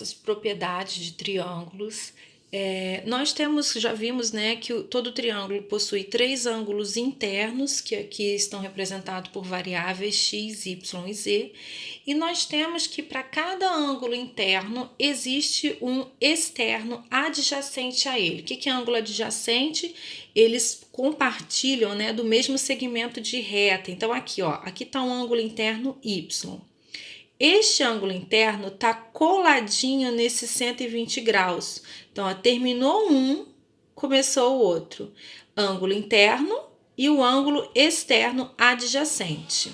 as propriedades de triângulos. Nós já vimos, né, que todo triângulo possui três ângulos internos, que aqui estão representados por variáveis x, y e z, e nós temos que para cada ângulo interno existe um externo adjacente a ele. O que é ângulo adjacente? Eles compartilham, né, do mesmo segmento de reta. Então aqui, ó, aqui está um ângulo interno y. Este ângulo interno está coladinho nesse 120 graus. Então, ó, terminou um, começou o outro. Ângulo interno e o ângulo externo adjacente,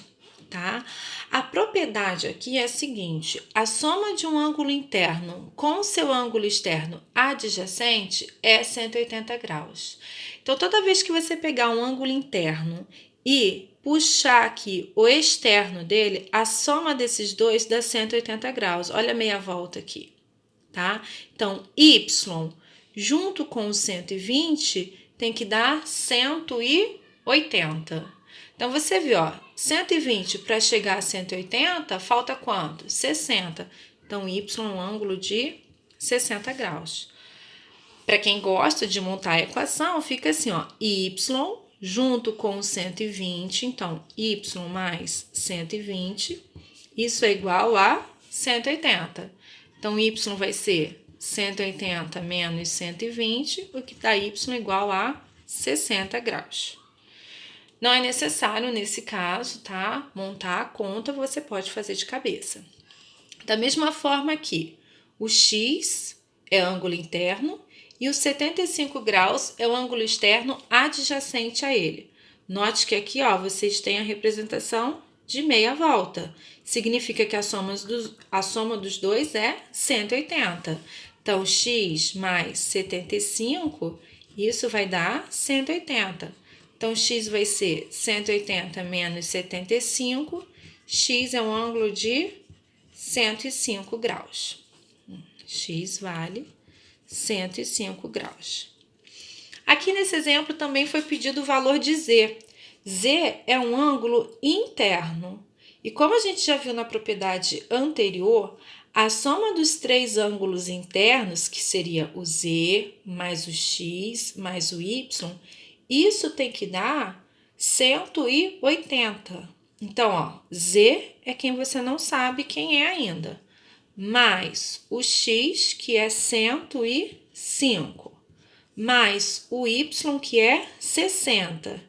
tá? A propriedade aqui é a seguinte: a soma de um ângulo interno com seu ângulo externo adjacente é 180 graus. Então, toda vez que você pegar um ângulo interno e puxar aqui o externo dele, a soma desses dois dá 180 graus. Olha a meia volta aqui, tá? Então, y junto com o 120 tem que dar 180. Então, você viu, ó, 120 para chegar a 180, falta quanto? 60. Então, y é um ângulo de 60 graus. Para quem gosta de montar a equação, fica assim, ó, y junto com 120, então, y mais 120, isso é igual a 180. Então, y vai ser 180 menos 120, o que dá y igual a 60 graus. Não é necessário, nesse caso, tá, montar a conta, você pode fazer de cabeça. Da mesma forma aqui, o x é ângulo interno, e os 75 graus é o ângulo externo adjacente a ele. Note que aqui, ó, vocês têm a representação de meia volta. Significa que a soma dos dois é 180. Então, x mais 75, isso vai dar 180. Então, x vai ser 180 menos 75. X é um ângulo de 105 graus. X vale 105 graus. Aqui nesse exemplo também foi pedido o valor de z. Z é um ângulo interno. E como a gente já viu na propriedade anterior, a soma dos três ângulos internos, que seria o z mais o x mais o y, isso tem que dar 180. Então, ó, z é quem você não sabe quem é ainda, mais o x, que é 105, mais o y, que é 60.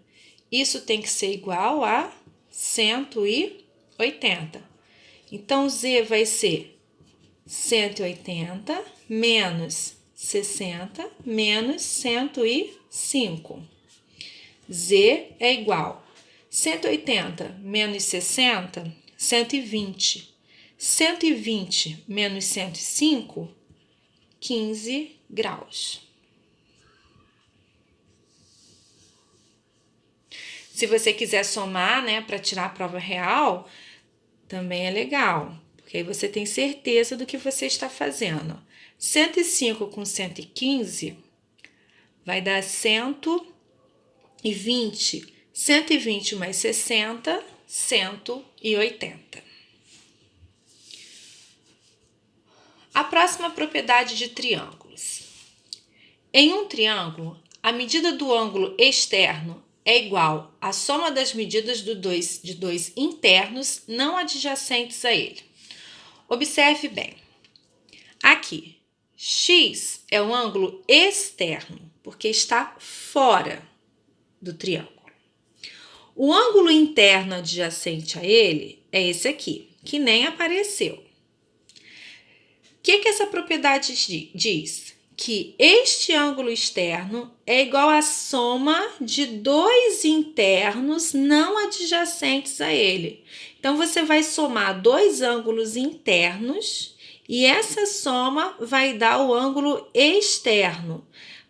Isso tem que ser igual a 180. Então, z vai ser 180 menos 60 menos 105. Z é igual 180 menos 60, 120. 120 menos 105, 15 graus. Se você quiser somar, né, para tirar a prova real, também é legal, porque aí você tem certeza do que você está fazendo. 105 com 115 vai dar 120. 120 mais 60, 180. A próxima propriedade de triângulos. Em um triângulo, a medida do ângulo externo é igual à soma das medidas de dois internos não adjacentes a ele. Observe bem. Aqui, x é um ângulo externo, porque está fora do triângulo. O ângulo interno adjacente a ele é esse aqui, que nem apareceu. O que essa propriedade diz? Que este ângulo externo é igual à soma de dois internos não adjacentes a ele. Então, você vai somar dois ângulos internos e essa soma vai dar o ângulo externo.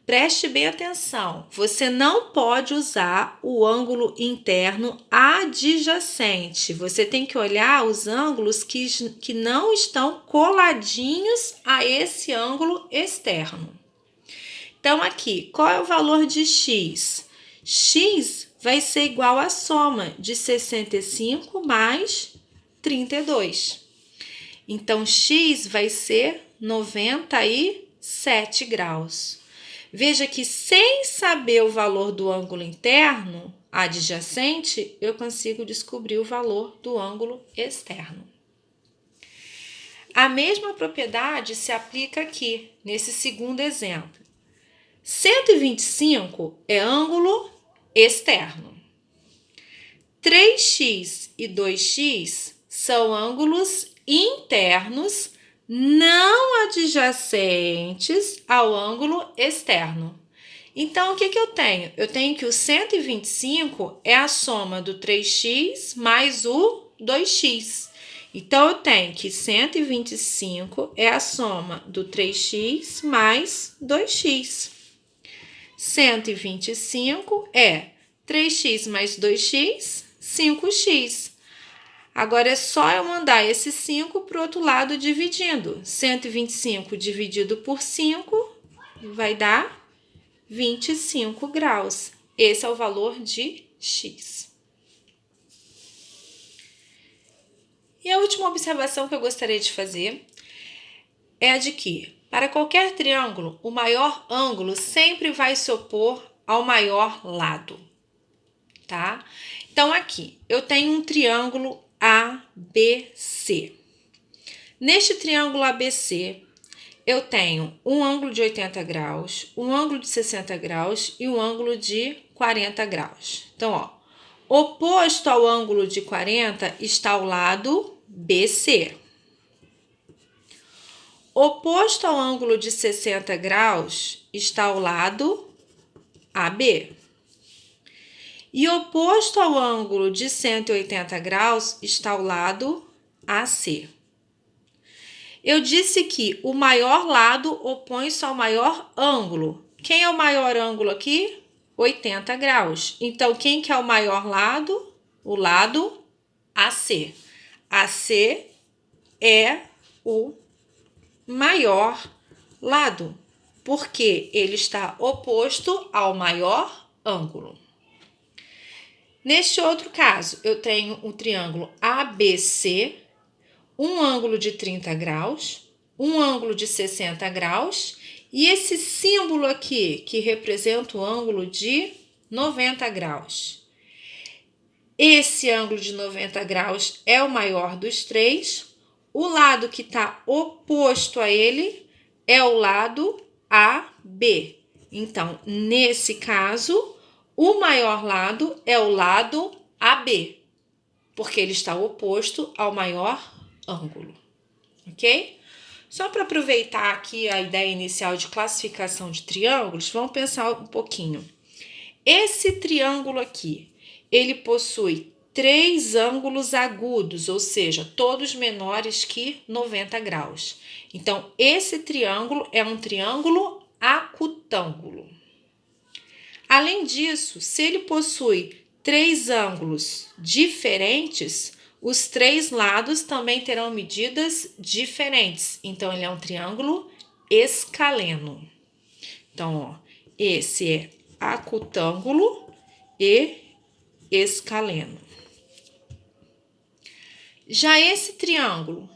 Preste bem atenção, você não pode usar o ângulo interno adjacente. Você tem que olhar os ângulos que não estão coladinhos a esse ângulo externo. Então, aqui, qual é o valor de x? X vai ser igual à soma de 65 mais 32. Então, x vai ser 97 graus. Veja que sem saber o valor do ângulo interno adjacente, eu consigo descobrir o valor do ângulo externo. A mesma propriedade se aplica aqui, nesse segundo exemplo. 125 é ângulo externo. 3x e 2x são ângulos internos não adjacentes ao ângulo externo. Então, o que eu tenho? Eu tenho que o 125 é a soma do 3x mais o 2x. Então, eu tenho que 125 é a soma do 3x mais 2x. 125 é 3x mais 2x, 5x. Agora, é só eu mandar esse 5 para o outro lado dividindo. 125 dividido por 5 vai dar 25 graus. Esse é o valor de x. E a última observação que eu gostaria de fazer é a de que, para qualquer triângulo, o maior ângulo sempre vai se opor ao maior lado, tá? Então, aqui, eu tenho um triângulo ABC. Neste triângulo ABC, eu tenho um ângulo de 80 graus, um ângulo de 60 graus e um ângulo de 40 graus. Então, ó, oposto ao ângulo de 40 está o lado BC. Oposto ao ângulo de 60 graus está o lado AB. E oposto ao ângulo de 180 graus está o lado AC. Eu disse que o maior lado opõe-se ao maior ângulo. Quem é o maior ângulo aqui? 80 graus. Então, quem que é o maior lado? O lado AC. AC é o maior lado, porque ele está oposto ao maior ângulo. Neste outro caso, eu tenho o triângulo ABC, um ângulo de 30 graus, um ângulo de 60 graus e esse símbolo aqui que representa o ângulo de 90 graus. Esse ângulo de 90 graus é o maior dos três. O lado que está oposto a ele é o lado AB. Então, nesse caso, o maior lado é o lado AB, porque ele está oposto ao maior ângulo, ok? Só para aproveitar aqui a ideia inicial de classificação de triângulos, vamos pensar um pouquinho. Esse triângulo aqui, ele possui 3 ângulos agudos, ou seja, todos menores que 90 graus. Então, esse triângulo é um triângulo acutângulo. Além disso, se ele possui 3 ângulos diferentes, os 3 lados também terão medidas diferentes. Então, ele é um triângulo escaleno. Então, ó, esse é acutângulo e escaleno. Já esse triângulo,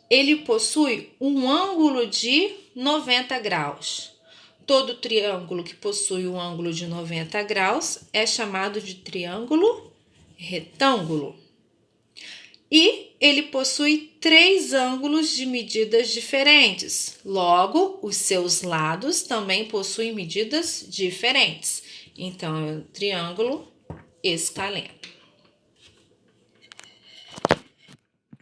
ele possui um ângulo de 90 graus. Todo triângulo que possui um ângulo de 90 graus é chamado de triângulo retângulo. E ele possui 3 ângulos de medidas diferentes. Logo, os seus lados também possuem medidas diferentes. Então, é um triângulo escaleno.